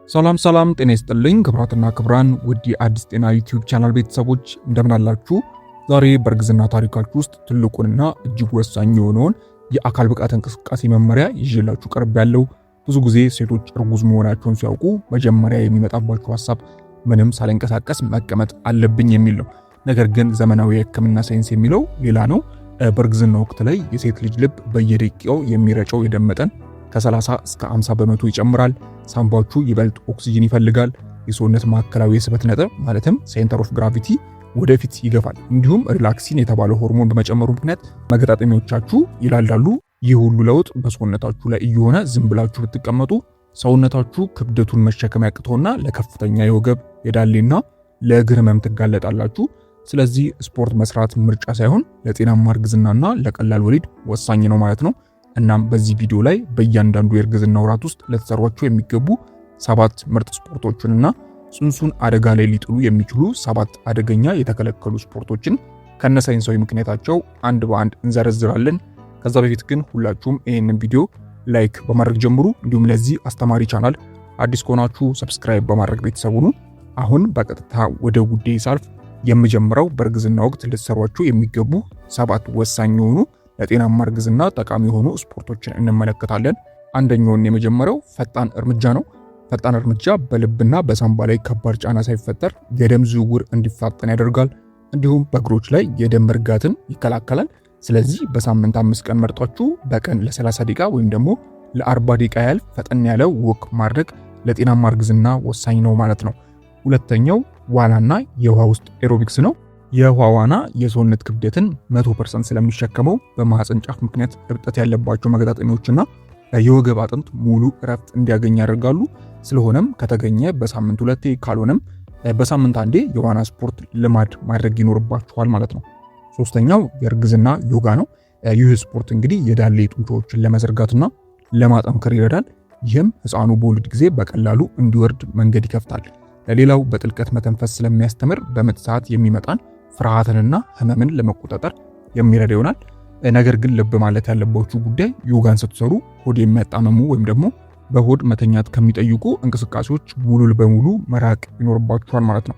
ሰላም ጤና ይስጥልኝ ክብራትና ክብራን ውድ የአዲስ ጤና ዩቲዩብ ቻናል ቤተሰቦች እንደምን አላችሁ? ዛሬ በእርግዝና ታሪካችሁ ውስጥ ትልቁንና እጅግ ወሳኝ የሆነውን የአካል ብቃት እንቅስቃሴ መመሪያ ይዤላችሁ ቀርቤያለሁ። ብዙ ጊዜ ሴቶች እርጉዝ መሆናቸውን ሲያውቁ መጀመሪያ የሚመጣባቸው ሐሳብ ምንም ሳልንቀሳቀስ መቀመጥ አለብኝ የሚል ነው። ነገር ግን ዘመናዊ የሕክምና ሳይንስ የሚለው ሌላ ነው። በእርግዝና ወቅት ላይ የሴት ልጅ ልብ በየደቂቃው የሚረጨው የደም መጠን ከ30 እስከ 50 በመቶ ይጨምራል። ሳምባችሁ ይበልጥ ኦክሲጅን ይፈልጋል። የሰውነት ማዕከላዊ የስበት ነጥብ ማለትም ሴንተር ኦፍ ግራቪቲ ወደፊት ይገፋል። እንዲሁም ሪላክሲን የተባለው ሆርሞን በመጨመሩ ምክንያት መገጣጠሚያዎቻችሁ ይላላሉ። ይህ ሁሉ ለውጥ በሰውነታችሁ ላይ እየሆነ ዝም ብላችሁ ብትቀመጡ ሰውነታችሁ ክብደቱን መሸከም ያቅተውና ለከፍተኛ የወገብ የዳሌና ለእግር ህመም ትጋለጣላችሁ። ስለዚህ ስፖርት መስራት ምርጫ ሳይሆን ለጤናማ እርግዝናና ለቀላል ወሊድ ወሳኝ ነው ማለት ነው። እናም በዚህ ቪዲዮ ላይ በእያንዳንዱ የእርግዝና ወራት ውስጥ ለተሰሯቸው የሚገቡ 7 ምርጥ ስፖርቶችንና ጽንሱን አደጋ ላይ ሊጥሉ የሚችሉ 7 አደገኛ የተከለከሉ ስፖርቶችን ከነሳይንሳዊ ምክንያታቸው አንድ በአንድ እንዘረዝራለን። ከዛ በፊት ግን ሁላችሁም ይህንን ቪዲዮ ላይክ በማድረግ ጀምሩ። እንዲሁም ለዚህ አስተማሪ ቻናል አዲስ ከሆናችሁ ሰብስክራይብ በማድረግ ቤተሰቡ ሁኑ። አሁን በቀጥታ ወደ ጉዳይ ሳልፍ የምጀምረው በእርግዝና ወቅት ልትሰሯቸው የሚገቡ 7 ወሳኝ የሆኑ ለጤናማ እርግዝና ጠቃሚ የሆኑ ስፖርቶችን እንመለከታለን። አንደኛውን የመጀመሪያው ፈጣን እርምጃ ነው። ፈጣን እርምጃ በልብና በሳምባ ላይ ከባድ ጫና ሳይፈጠር የደም ዝውውር እንዲፋጠን ያደርጋል። እንዲሁም በእግሮች ላይ የደም መርጋትን ይከላከላል። ስለዚህ በሳምንት 5 ቀን መርጧችሁ በቀን ለ30 ደቂቃ ወይም ደግሞ ለ40 ደቂቃ ያህል ፈጠን ያለ ወክ ማድረግ ለጤናማ እርግዝና ወሳኝ ነው ማለት ነው። ሁለተኛው ዋናና የውሃ ውስጥ ኤሮቢክስ ነው። የውሃ ዋና የሰውነት ክብደትን 100% ስለሚሸከመው በማህፀን ጫፍ ምክንያት እብጠት ያለባቸው መገጣጠሚያዎችና የወገብ አጥንት ሙሉ እረፍት እንዲያገኝ ያደርጋሉ። ስለሆነም ከተገኘ በሳምንት 2 ካልሆነም በሳምንት 1 የዋና ስፖርት ልማድ ማድረግ ይኖርባችኋል ማለት ነው። ሶስተኛው የእርግዝና ዮጋ ነው። ይህ ስፖርት እንግዲህ የዳሌ ጡንቻዎችን ለመዘርጋትና ለማጠንከር ይረዳል። ይህም ህፃኑ በወሊድ ጊዜ በቀላሉ እንዲወርድ መንገድ ይከፍታል። ሌላው በጥልቀት መተንፈስ ስለሚያስተምር በምጥ ሰዓት የሚመጣን ፍርሃትንና ህመምን ለመቆጣጠር የሚረዳ ይሆናል። ነገር ግን ልብ ማለት ያለባችሁ ጉዳይ ዮጋን ስትሰሩ ሆድ የሚያጣመሙ ወይም ደግሞ በሆድ መተኛት ከሚጠይቁ እንቅስቃሴዎች ሙሉ በሙሉ መራቅ ይኖርባችኋል ማለት ነው።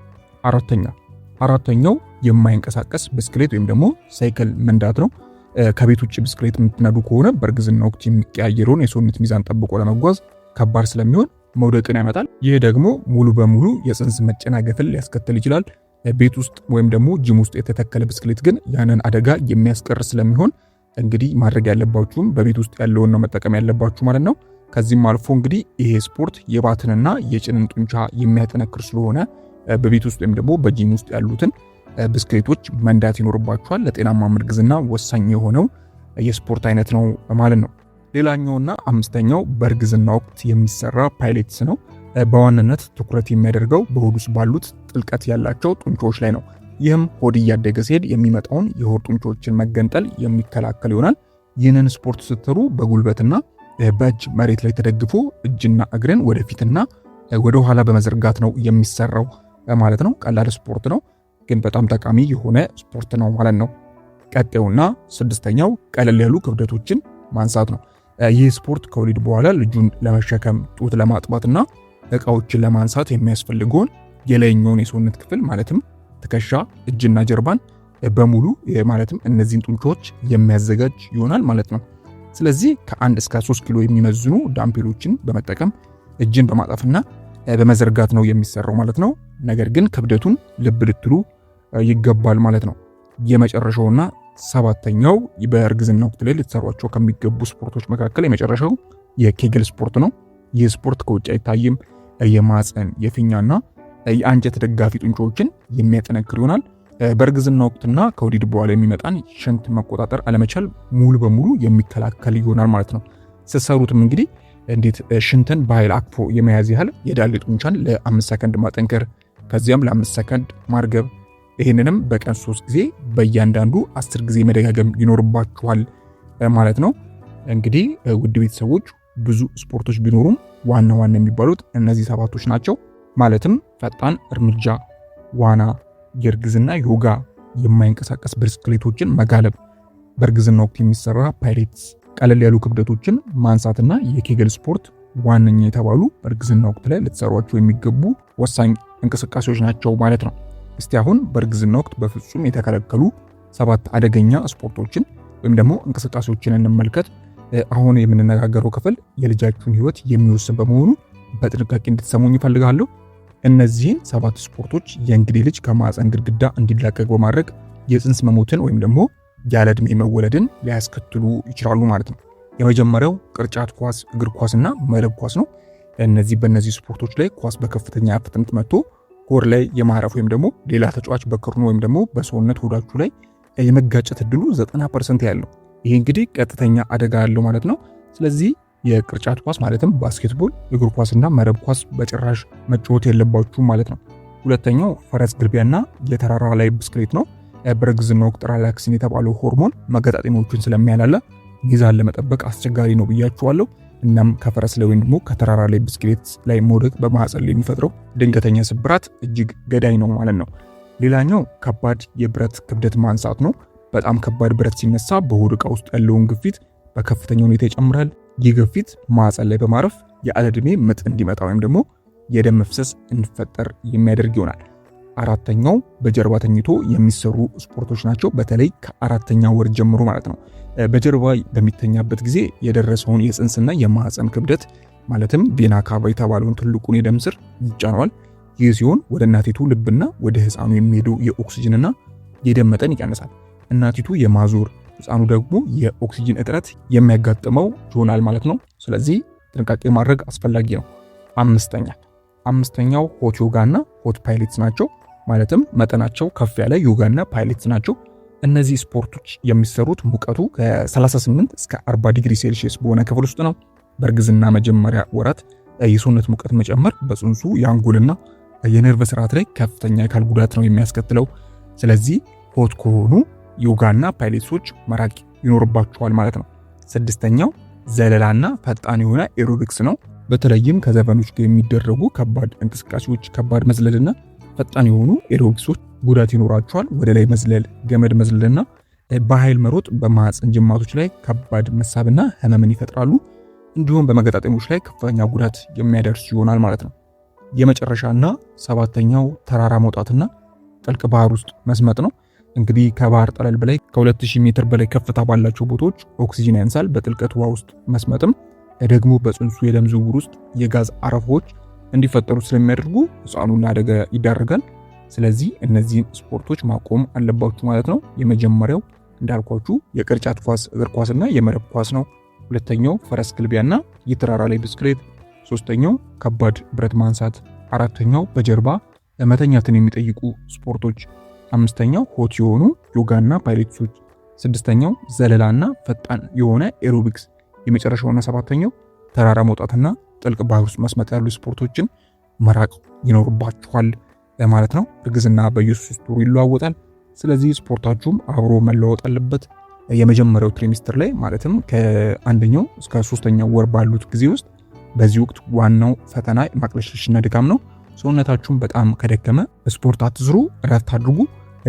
አራተኛው የማይንቀሳቀስ ብስክሌት ወይም ደግሞ ሳይክል መንዳት ነው። ከቤት ውጭ ብስክሌት የምትነዱ ከሆነ በእርግዝና ወቅት የሚቀያየረውን የሰውነት ሚዛን ጠብቆ ለመጓዝ ከባድ ስለሚሆን መውደቅን ያመጣል። ይህ ደግሞ ሙሉ በሙሉ የጽንስ መጨናገፍን ሊያስከትል ይችላል። ቤት ውስጥ ወይም ደግሞ ጂም ውስጥ የተተከለ ብስክሌት ግን ያንን አደጋ የሚያስቀር ስለሚሆን እንግዲህ ማድረግ ያለባችሁም በቤት ውስጥ ያለውን ነው መጠቀም ያለባችሁ ማለት ነው። ከዚህም አልፎ እንግዲህ ይሄ ስፖርት የባትንና የጭንን ጡንቻ የሚያጠነክር ስለሆነ በቤት ውስጥ ወይም ደግሞ በጂም ውስጥ ያሉትን ብስክሌቶች መንዳት ይኖርባችኋል። ለጤናማ እርግዝና ወሳኝ የሆነው የስፖርት አይነት ነው ማለት ነው። ሌላኛውና አምስተኛው በእርግዝና ወቅት የሚሰራ ፓይሌትስ ነው። በዋናነት ትኩረት የሚያደርገው በሆድ ውስጥ ባሉት ጥልቀት ያላቸው ጡንቻዎች ላይ ነው። ይህም ሆድ እያደገ ሲሄድ የሚመጣውን የሆድ ጡንቻዎችን መገንጠል የሚከላከል ይሆናል። ይህንን ስፖርት ስትሰሩ በጉልበትና በእጅ መሬት ላይ ተደግፎ እጅና እግርን ወደፊትና ወደ ኋላ በመዘርጋት ነው የሚሰራው ማለት ነው። ቀላል ስፖርት ነው፣ ግን በጣም ጠቃሚ የሆነ ስፖርት ነው ማለት ነው። ቀጣዩና 6ኛው ቀለል ያሉ ክብደቶችን ማንሳት ነው። ይህ ስፖርት ከወሊድ በኋላ ልጁን ለመሸከም ጡት ለማጥባትና እቃዎችን ለማንሳት የሚያስፈልገውን የላይኛውን የሰውነት ክፍል ማለትም ትከሻ፣ እጅና ጀርባን በሙሉ ማለትም እነዚህን ጡንቻዎች የሚያዘጋጅ ይሆናል ማለት ነው። ስለዚህ ከ1 እስከ 3 ኪሎ የሚመዝኑ ዳምፔሎችን በመጠቀም እጅን በማጣፍና በመዘርጋት ነው የሚሰራው ማለት ነው። ነገር ግን ክብደቱን ልብ ልትሉ ይገባል ማለት ነው። የመጨረሻውና 7ኛው በእርግዝና ወቅት ላይ ልትሰሯቸው ከሚገቡ ስፖርቶች መካከል የመጨረሻው የኬግል ስፖርት ነው። ይህ ስፖርት ከውጭ አይታይም። የማህፀን የፊኛና የአንጀት ደጋፊ ጡንቻዎችን የሚያጠነክር ይሆናል። በእርግዝና ወቅትና ከወሊድ በኋላ የሚመጣን ሽንት መቆጣጠር አለመቻል ሙሉ በሙሉ የሚከላከል ይሆናል ማለት ነው። ስትሰሩትም እንግዲህ እንዴት ሽንትን በኃይል አቅፎ የመያዝ ያህል የዳሌ ጡንቻን ለ5 ሰከንድ ማጠንከር፣ ከዚያም ለ5 ሰከንድ ማርገብ። ይህንንም በቀን 3 ጊዜ በእያንዳንዱ 10 ጊዜ መደጋገም ይኖርባችኋል ማለት ነው። እንግዲህ ውድ ቤተሰቦች ብዙ ስፖርቶች ቢኖሩም ዋና የሚባሉት እነዚህ 7ቶች ናቸው። ማለትም ፈጣን እርምጃ፣ ዋና፣ የእርግዝና ዮጋ፣ የማይንቀሳቀስ ብስክሌቶችን መጋለብ፣ በእርግዝና ወቅት የሚሰራ ፓይሌትስ፣ ቀለል ያሉ ክብደቶችን ማንሳትና የኬግል ስፖርት ዋነኛ የተባሉ በእርግዝና ወቅት ላይ ልትሰሯቸው የሚገቡ ወሳኝ እንቅስቃሴዎች ናቸው ማለት ነው። እስቲ አሁን በእርግዝና ወቅት በፍጹም የተከለከሉ 7 አደገኛ ስፖርቶችን ወይም ደግሞ እንቅስቃሴዎችን እንመልከት። አሁን የምንነጋገረው ክፍል የልጃችሁን ሕይወት የሚወስን በመሆኑ በጥንቃቄ እንድትሰሙኝ ይፈልጋለሁ። እነዚህን 7 ስፖርቶች የእንግዴ ልጅ ከማህፀን ግድግዳ እንዲላቀቅ በማድረግ የፅንስ መሞትን ወይም ደግሞ ያለ ዕድሜ መወለድን ሊያስከትሉ ይችላሉ ማለት ነው። የመጀመሪያው ቅርጫት ኳስ፣ እግር ኳስና መረብ ኳስ ነው። በእነዚህ ስፖርቶች ላይ ኳስ በከፍተኛ ፍጥነት መጥቶ ሆድ ላይ የማረፍ ወይም ደግሞ ሌላ ተጫዋች በክርኑ ወይም ደግሞ በሰውነት ሆዳችሁ ላይ የመጋጨት እድሉ 90% ያለው። ይሄ እንግዲህ ቀጥተኛ አደጋ ያለው ማለት ነው። ስለዚህ የቅርጫት ኳስ ማለትም ባስኬትቦል፣ እግር ኳስና መረብ ኳስ በጭራሽ መጫወት የለባችሁም ማለት ነው። ሁለተኛው ፈረስ ግልቢያና የተራራ ላይ ብስክሌት ነው። በእርግዝና ወቅት ሪላክሲን የተባለው ሆርሞን መገጣጠሚያዎችን ስለሚያላላ ሚዛን ለመጠበቅ አስቸጋሪ ነው ብያችኋለሁ። እናም ከፈረስ ላይ ወይም ደግሞ ከተራራ ላይ ብስክሌት ላይ መውደቅ በማህፀን ላይ የሚፈጥረው ድንገተኛ ስብራት እጅግ ገዳይ ነው ማለት ነው። ሌላኛው ከባድ የብረት ክብደት ማንሳት ነው። በጣም ከባድ ብረት ሲነሳ በሆድ ዕቃ ውስጥ ያለውን ግፊት በከፍተኛ ሁኔታ ይጨምራል። ይህ ግፊት ማህፀን ላይ በማረፍ ያለ ዕድሜ ምጥ እንዲመጣ ወይም ደግሞ የደም መፍሰስ እንዲፈጠር የሚያደርግ ይሆናል። አራተኛው በጀርባ ተኝቶ የሚሰሩ ስፖርቶች ናቸው። በተለይ ከ4ኛ ወር ጀምሮ ማለት ነው። በጀርባ በሚተኛበት ጊዜ የደረሰውን የፅንስና የማህፀን ክብደት ማለትም ቬና ካቫ የተባለውን ትልቁን የደም ስር ይጫነዋል። ይህ ሲሆን ወደ እናቲቱ ልብና ወደ ህፃኑ የሚሄደው የኦክሲጅንና የደም መጠን ይቀንሳል። እናቲቱ የማዞር ህፃኑ ደግሞ የኦክሲጅን እጥረት የሚያጋጥመው ይሆናል ማለት ነው። ስለዚህ ጥንቃቄ ማድረግ አስፈላጊ ነው። አምስተኛው ሆት ዮጋና ሆት ፓይሌትስ ናቸው። ማለትም መጠናቸው ከፍ ያለ ዮጋና ፓይሌትስ ናቸው። እነዚህ ስፖርቶች የሚሰሩት ሙቀቱ ከ38 እስከ 40 ዲግሪ ሴልሺየስ በሆነ ክፍል ውስጥ ነው። በእርግዝና መጀመሪያ ወራት የሰውነት ሙቀት መጨመር በፅንሱ የአንጎልና የነርቭ ስርዓት ላይ ከፍተኛ የአካል ጉዳት ነው የሚያስከትለው። ስለዚህ ሆት ከሆኑ ዮጋና ፓይሌትሶች መራቅ ይኖርባቸዋል ማለት ነው። 6ኛው ዘለላና ፈጣን የሆነ ኤሮቢክስ ነው። በተለይም ከዘፈኖች ጋር የሚደረጉ ከባድ እንቅስቃሴዎች፣ ከባድ መዝለልና ፈጣን የሆኑ ኤሮቢክሶች ጉዳት ይኖራቸዋል። ወደ ላይ መዝለል፣ ገመድ መዝለልና በኃይል መሮጥ በማህፀን ጅማቶች ላይ ከባድ መሳብና ህመምን ይፈጥራሉ። እንዲሁም በመገጣጠሚያዎች ላይ ከፍተኛ ጉዳት የሚያደርስ ይሆናል ማለት ነው። የመጨረሻና 7ኛው ተራራ መውጣትና ጥልቅ ባህር ውስጥ መስመጥ ነው። እንግዲህ ከባህር ጠለል በላይ ከ2000 ሜትር በላይ ከፍታ ባላቸው ቦታዎች ኦክሲጅን ያንሳል። በጥልቀት ውሃ ውስጥ መስመጥም ደግሞ በፅንሱ የደም ዝውውር ውስጥ የጋዝ አረፋዎች እንዲፈጠሩ ስለሚያደርጉ ህፃኑን ለአደጋ ይዳረጋል። ስለዚህ እነዚህን ስፖርቶች ማቆም አለባችሁ ማለት ነው። የመጀመሪያው እንዳልኳችሁ የቅርጫት ኳስ፣ እግር ኳስና የመረብ ኳስ ነው። ሁለተኛው ፈረስ ግልቢያና የተራራ ላይ ብስክሌት፣ ሶስተኛው ከባድ ብረት ማንሳት፣ አራተኛው በጀርባ መተኛትን የሚጠይቁ ስፖርቶች፣ አምስተኛው ሆት የሆኑ ዮጋና ፓይሌትሶች፣ ስድስተኛው ዘለላና ፈጣን የሆነ ኤሮቢክስ፣ የመጨረሻውና 7ኛው ተራራ መውጣትና ጥልቅ ባህር ውስጥ መስመጥ ያሉ ስፖርቶችን መራቅ ይኖርባችኋል ማለት ነው። እርግዝና በየ3 ወሩ ይለዋወጣል። ስለዚህ ስፖርታችሁም አብሮ መለዋወጥ አለበት። የመጀመሪያው ትሪሚስተር ላይ ማለትም ከ1ኛው እስከ 3ኛው ወር ባሉት ጊዜ ውስጥ በዚህ ወቅት ዋናው ፈተና ማቅለሽለሽና ድካም ነው። ሰውነታችሁም በጣም ከደከመ ስፖርት አትዝሩ፣ እረፍት አድርጉ።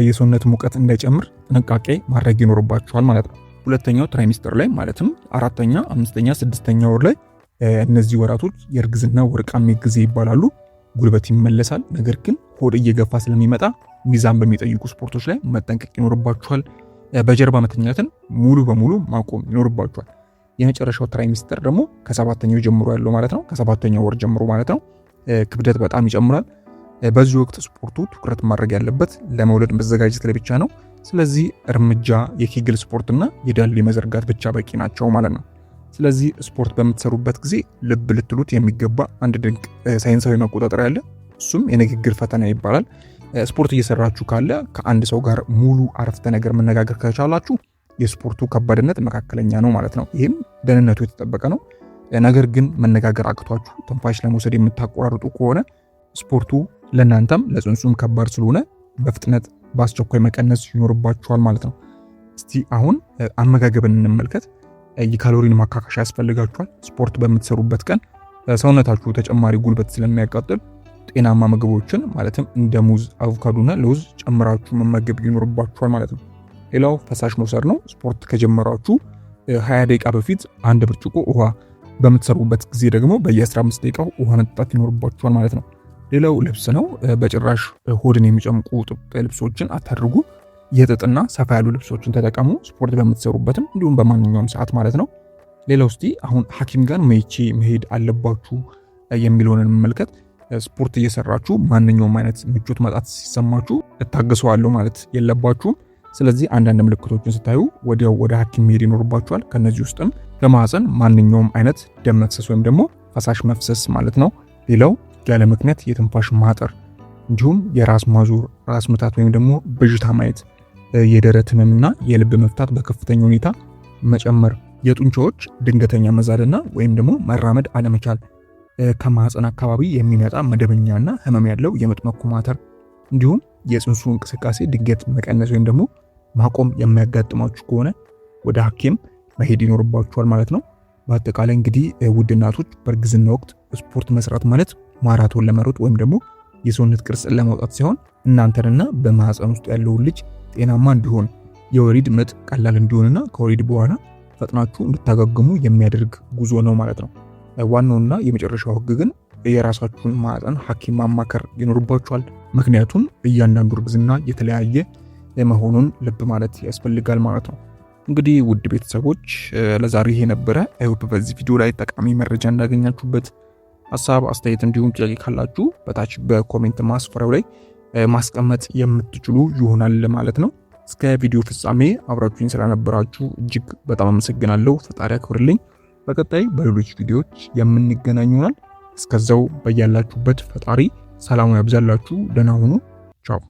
የሰውነት ሙቀት እንዳይጨምር ጥንቃቄ ማድረግ ይኖርባችኋል ማለት ነው። ሁለተኛው ትራይሚስተር ላይ ማለትም 4ኛ፣ 5ኛ፣ 6ኛ ወር ላይ እነዚህ ወራቶች የእርግዝና ወርቃማ ጊዜ ይባላሉ። ጉልበት ይመለሳል። ነገር ግን ሆድ እየገፋ ስለሚመጣ ሚዛን በሚጠይቁ ስፖርቶች ላይ መጠንቀቅ ይኖርባችኋል። በጀርባ መተኛትን ሙሉ በሙሉ ማቆም ይኖርባችኋል። የመጨረሻው ትራይሚስተር ደግሞ ከ7ኛው ጀምሮ ያለው ማለት ነው። ከ7ኛው ወር ጀምሮ ማለት ነው። ክብደት በጣም ይጨምራል። በዚህ ወቅት ስፖርቱ ትኩረት ማድረግ ያለበት ለመውለድ መዘጋጀት ላይ ብቻ ነው። ስለዚህ እርምጃ የኬግል ስፖርትና የዳሌ መዘርጋት ብቻ በቂ ናቸው ማለት ነው። ስለዚህ ስፖርት በምትሰሩበት ጊዜ ልብ ልትሉት የሚገባ አንድ ድንቅ ሳይንሳዊ መቆጣጠሪያ አለ። እሱም የንግግር ፈተና ይባላል። ስፖርት እየሰራችሁ ካለ ከአንድ ሰው ጋር ሙሉ አረፍተ ነገር መነጋገር ከቻላችሁ የስፖርቱ ከባድነት መካከለኛ ነው ማለት ነው። ይህም ደህንነቱ የተጠበቀ ነው። ነገር ግን መነጋገር አቅቷችሁ ትንፋሽ ለመውሰድ የምታቆራርጡ ከሆነ ስፖርቱ ለእናንተም ለፅንሱም ከባድ ስለሆነ በፍጥነት በአስቸኳይ መቀነስ ይኖርባችኋል ማለት ነው። እስቲ አሁን አመጋገብን እንመልከት። የካሎሪን ማካካሻ ያስፈልጋችኋል። ስፖርት በምትሰሩበት ቀን ሰውነታችሁ ተጨማሪ ጉልበት ስለሚያቃጥል ጤናማ ምግቦችን ማለትም እንደ ሙዝ፣ አቮካዶና ለውዝ ጨምራችሁ መመገብ ይኖርባችኋል ማለት ነው። ሌላው ፈሳሽ መውሰድ ነው። ስፖርት ከጀመራችሁ 20 ደቂቃ በፊት 1 ብርጭቆ ውሃ በምትሰሩበት ጊዜ ደግሞ በየ15 ደቂቃው ውሃ መጠጣት ይኖርባችኋል ማለት ነው። ሌላው ልብስ ነው። በጭራሽ ሆድን የሚጨምቁ ጥብቅ ልብሶችን አታድርጉ። የጥጥና ሰፋ ያሉ ልብሶችን ተጠቀሙ፣ ስፖርት በምትሰሩበትም እንዲሁም በማንኛውም ሰዓት ማለት ነው። ሌላው እስቲ አሁን ሐኪም ጋር መቼ መሄድ አለባችሁ የሚለውን እንመልከት። ስፖርት እየሰራችሁ ማንኛውም አይነት ምቾት ማጣት ሲሰማችሁ እታገሰዋለሁ ማለት የለባችሁም። ስለዚህ አንዳንድ ምልክቶችን ስታዩ ወዲያው ወደ ሐኪም መሄድ ይኖርባችኋል። ከነዚህ ውስጥም በማህፀን ማንኛውም አይነት ደም መፍሰስ ወይም ደግሞ ፈሳሽ መፍሰስ ማለት ነው። ሌላው ያለ ምክንያት የትንፋሽ ማጠር፣ እንዲሁም የራስ ማዞር፣ ራስ ምታት ወይም ደግሞ ብዥታ ማየት፣ የደረት ህመምና የልብ መፍታት በከፍተኛ ሁኔታ መጨመር፣ የጡንቻዎች ድንገተኛ መዛልና ወይም ደግሞ መራመድ አለመቻል፣ ከማህፀን አካባቢ የሚመጣ መደበኛና ህመም ያለው የምጥ መኮማተር፣ እንዲሁም የጽንሱ እንቅስቃሴ ድንገት መቀነስ ወይም ደግሞ ማቆም የሚያጋጥማችሁ ከሆነ ወደ ሐኪም መሄድ ይኖርባችኋል ማለት ነው። በአጠቃላይ እንግዲህ ውድ እናቶች በእርግዝና ወቅት ስፖርት መስራት ማለት ማራቶን ለመሮጥ ወይም ደግሞ የሰውነት ቅርጽን ለማውጣት ሲሆን እናንተንና በማህፀን ውስጥ ያለውን ልጅ ጤናማ እንዲሆን የወሊድ ምጥ ቀላል እንዲሆንና ከወሊድ በኋላ ፈጥናችሁ እንድታገግሙ የሚያደርግ ጉዞ ነው ማለት ነው። ዋናውና የመጨረሻው ህግ ግን የራሳችሁን ማህፀን ሐኪም ማማከር ይኖርባችኋል። ምክንያቱም እያንዳንዱ እርግዝና የተለያየ መሆኑን ልብ ማለት ያስፈልጋል ማለት ነው። እንግዲህ ውድ ቤተሰቦች ለዛሬ ይሄ ነበረ። አይሆፕ በዚህ ቪዲዮ ላይ ጠቃሚ መረጃ እንዳገኛችሁበት፣ ሀሳብ አስተያየት እንዲሁም ጥያቄ ካላችሁ በታች በኮሜንት ማስፈራው ላይ ማስቀመጥ የምትችሉ ይሆናል ማለት ነው። እስከ ቪዲዮ ፍጻሜ አብራችሁኝ ስለነበራችሁ እጅግ በጣም አመሰግናለሁ። ፈጣሪ ያክብርልኝ። በቀጣይ በሌሎች ቪዲዮዎች የምንገናኝ ይሆናል። እስከዛው በያላችሁበት ፈጣሪ ሰላሙ ያብዛላችሁ። ደህና ሁኑ። ቻው